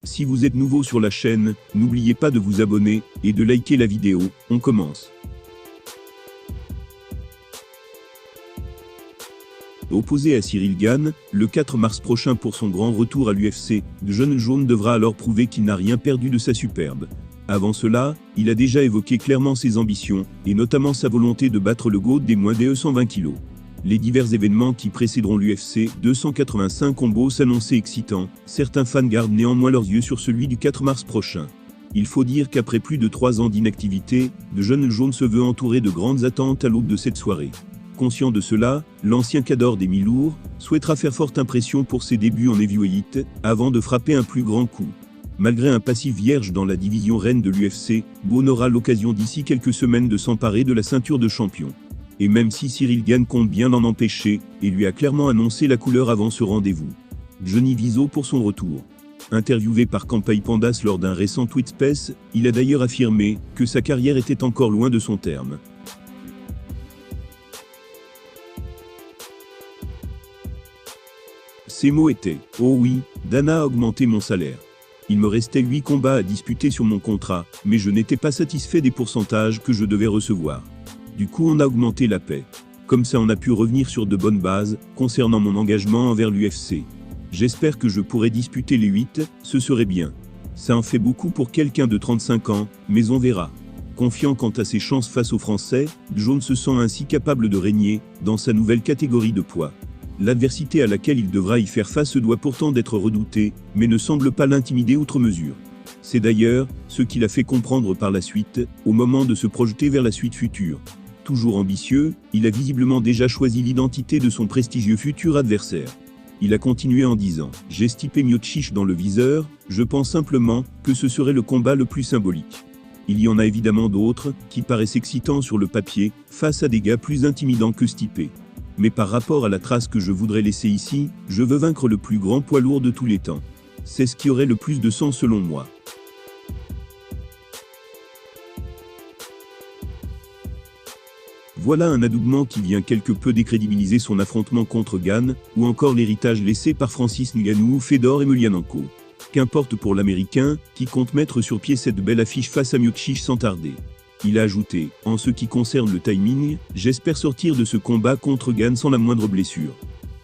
Si vous êtes nouveau sur la chaîne, n'oubliez pas de vous abonner et de liker la vidéo. On commence. Opposé à Cyril Gane, le 4 mars prochain pour son grand retour à l'UFC, Jon Jones devra alors prouver qu'il n'a rien perdu de sa superbe. Avant cela, il a déjà évoqué clairement ses ambitions, et notamment sa volonté de battre le GOAT des moins de 120 kg. Les divers événements qui précéderont l'UFC 285 combos s'annonçaient excitants, certains fans gardent néanmoins leurs yeux sur celui du 4 mars prochain. Il faut dire qu'après plus de 3 ans d'inactivité, Jon Jones se veut entouré de grandes attentes à l'aube de cette soirée. Conscient de cela, l'ancien cador des mi-lourds souhaitera faire forte impression pour ses débuts en heavyweight, avant de frapper un plus grand coup. Malgré un passif vierge dans la division reine de l'UFC, Bourne aura l'occasion d'ici quelques semaines de s'emparer de la ceinture de champion. Et même si Cyril Gane compte bien l'en empêcher, et lui a clairement annoncé la couleur avant ce rendez-vous. Johnny Viso pour son retour. Interviewé par Campagne Pandas lors d'un récent tweet space, il a d'ailleurs affirmé que sa carrière était encore loin de son terme. Ces mots étaient « Oh oui, Dana a augmenté mon salaire. Il me restait 8 combats à disputer sur mon contrat, mais je n'étais pas satisfait des pourcentages que je devais recevoir. Du coup on a augmenté la paie. Comme ça on a pu revenir sur de bonnes bases, concernant mon engagement envers l'UFC. J'espère que je pourrai disputer les 8, ce serait bien. Ça en fait beaucoup pour quelqu'un de 35 ans, mais on verra. » Confiant quant à ses chances face aux Français, Jones se sent ainsi capable de régner dans sa nouvelle catégorie de poids. L'adversité à laquelle il devra y faire face doit pourtant d'être redoutée, mais ne semble pas l'intimider outre mesure. C'est d'ailleurs ce qui l'a fait comprendre par la suite, au moment de se projeter vers la suite future. Toujours ambitieux, il a visiblement déjà choisi l'identité de son prestigieux futur adversaire. Il a continué en disant « J'ai Stipe Miocic dans le viseur, je pense simplement que ce serait le combat le plus symbolique. Il y en a évidemment d'autres, qui paraissent excitants sur le papier, face à des gars plus intimidants que Stipe. Mais par rapport à la trace que je voudrais laisser ici, je veux vaincre le plus grand poids lourd de tous les temps. C'est ce qui aurait le plus de sens selon moi. » Voilà un adoubement qui vient quelque peu décrédibiliser son affrontement contre Gane, ou encore l'héritage laissé par Francis Ngannou, Fedor Emelianenko. Qu'importe pour l'Américain, qui compte mettre sur pied cette belle affiche face à Miocic sans tarder. Il a ajouté, en ce qui concerne le timing, j'espère sortir de ce combat contre Gane sans la moindre blessure.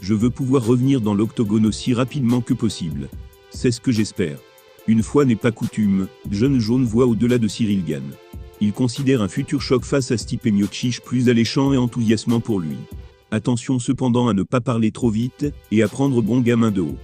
Je veux pouvoir revenir dans l'octogone aussi rapidement que possible. C'est ce que j'espère. Une fois n'est pas coutume, Jon Jones voit au-delà de Cyril Gane. Il considère un futur choc face à Stipe Miocic plus alléchant et enthousiasmant pour lui. Attention cependant à ne pas parler trop vite, et à prendre bon gamin de haut.